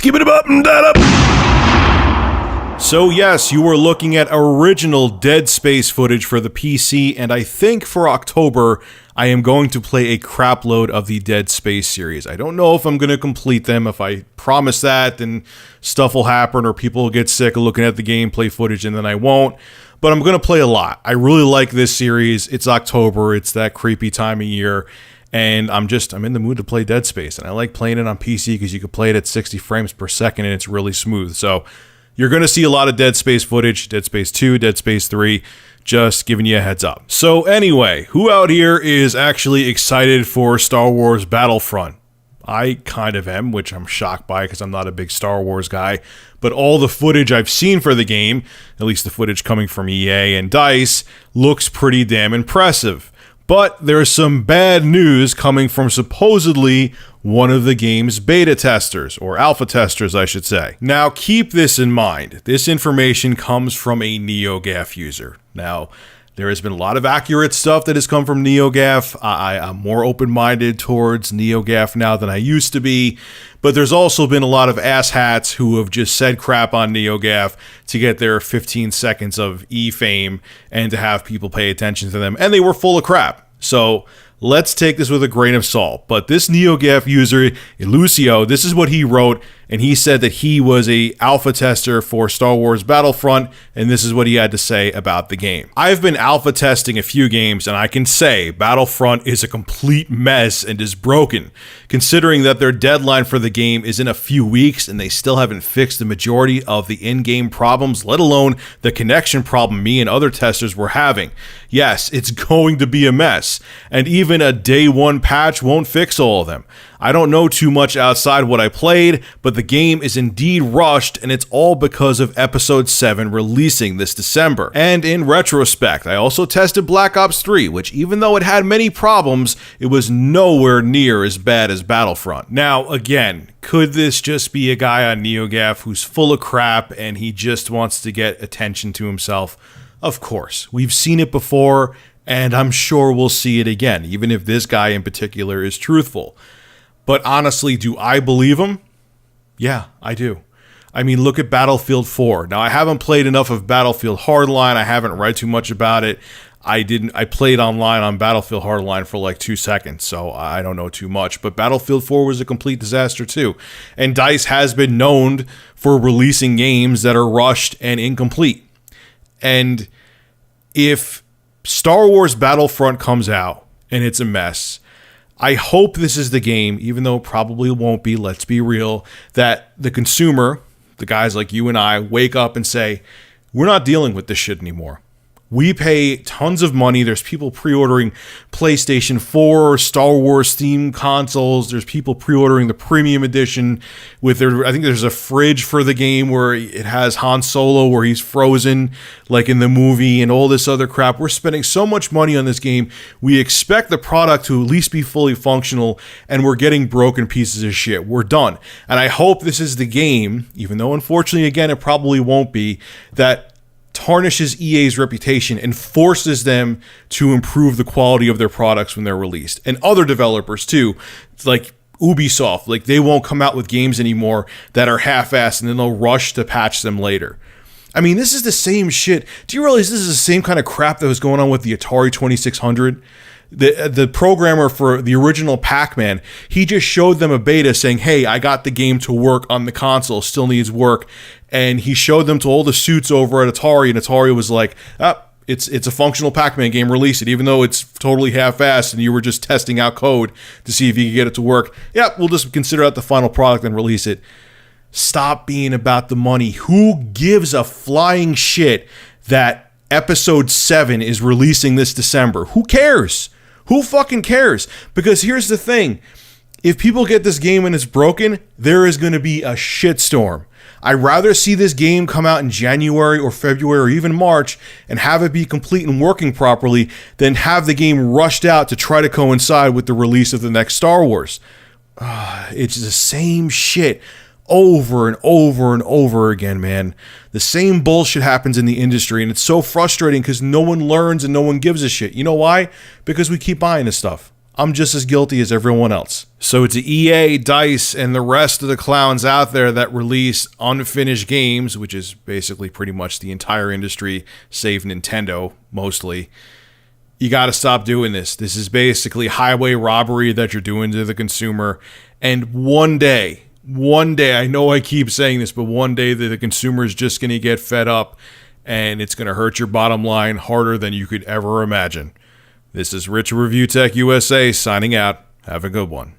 Skip it up and that up. So yes, you were looking at original Dead Space footage for the PC, and I think for October, I am going to play a crap load of the Dead Space series. I don't know if I'm going to complete them. If I promise that, then stuff will happen, or people will get sick of looking at the gameplay footage, and then I won't. But I'm going to play a lot. I really like this series. It's October. It's that creepy time of year. And I'm in the mood to play Dead Space. And I like playing it on PC because you can play it at 60 frames per second and it's really smooth. So you're going to see a lot of Dead Space footage. Dead Space 2, Dead Space 3. Just giving you a heads up. So anyway, who out here is actually excited for Star Wars Battlefront? I kind of am, which I'm shocked by because I'm not a big Star Wars guy. But all the footage I've seen for the game, at least the footage coming from EA and DICE, looks pretty damn impressive. But there's some bad news coming from supposedly one of the game's beta testers, or alpha testers, I should say. Now, keep this in mind. This information comes from a NeoGAF user. Now, there has been a lot of accurate stuff that has come from NeoGAF. I'm more open-minded towards NeoGAF now than I used to be. But there's also been a lot of asshats who have just said crap on NeoGAF to get their 15 seconds of E-fame and to have people pay attention to them. And they were full of crap. So let's take this with a grain of salt. But this NeoGAF user, Lucio, this is what he wrote. And he said that he was a alpha tester for Star Wars Battlefront, and this is what he had to say about the game. I've been alpha testing a few games, and I can say Battlefront is a complete mess and is broken, considering that their deadline for the game is in a few weeks, and they still haven't fixed the majority of the in-game problems, let alone the connection problem me and other testers were having. Yes, it's going to be a mess, and even a day one patch won't fix all of them. I don't know too much outside what I played, but the game is indeed rushed, and it's all because of Episode 7 releasing this December. And in retrospect, I also tested Black Ops 3, which even though it had many problems, it was nowhere near as bad as Battlefront. Now, again, could this just be a guy on NeoGAF who's full of crap and he just wants to get attention to himself? Of course. We've seen it before, and I'm sure we'll see it again, even if this guy in particular is truthful. But honestly, do I believe him? Yeah, I do. I mean, look at Battlefield 4. Now, I haven't played enough of Battlefield Hardline. I haven't read too much about it. I played online on Battlefield Hardline for like 2 seconds, so I don't know too much. But Battlefield 4 was a complete disaster too. And DICE has been known for releasing games that are rushed and incomplete. And if Star Wars Battlefront comes out and it's a mess, I hope this is the game, even though it probably won't be, let's be real, that the consumer, the guys like you and I, wake up and say, we're not dealing with this shit anymore. We pay tons of money. There's people pre-ordering PlayStation 4, Star Wars themed consoles. There's people pre-ordering the premium edition with I think there's a fridge for the game where it has Han Solo where he's frozen like in the movie and all this other crap. We're spending so much money on this game. We expect the product to at least be fully functional, and we're getting broken pieces of shit. We're done. And I hope this is the game, even though unfortunately, again, it probably won't be, that tarnishes EA's reputation and forces them to improve the quality of their products when they're released. And other developers too, like Ubisoft, like they won't come out with games anymore that are half-assed and then they'll rush to patch them later. I mean, this is the same shit. Do you realize this is the same kind of crap that was going on with the Atari 2600? The programmer for the original Pac-Man, he just showed them a beta saying, hey, I got the game to work on the console, still needs work. And he showed them to all the suits over at Atari, and Atari was like, it's a functional Pac-Man game, release it, even though it's totally half-assed and you were just testing out code to see if you could get it to work. Yeah, we'll just consider that the final product and release it. Stop being about the money. Who gives a flying shit that Episode 7 is releasing this December? Who cares? Who fucking cares? Because here's the thing. If people get this game and it's broken, there is going to be a shitstorm. I'd rather see this game come out in January or February or even March and have it be complete and working properly than have the game rushed out to try to coincide with the release of the next Star Wars. It's the same shit over and over and over again, man. The same bullshit happens in the industry, and it's so frustrating because no one learns and no one gives a shit. You know why? Because we keep buying this stuff. I'm just as guilty as everyone else. So to EA, DICE, and the rest of the clowns out there that release unfinished games, which is basically pretty much the entire industry, save Nintendo, mostly, you got to stop doing this. This is basically highway robbery that you're doing to the consumer. And one day, I know I keep saying this, but one day the consumer is just going to get fed up and it's going to hurt your bottom line harder than you could ever imagine. This is Rich Review Tech USA signing out. Have a good one.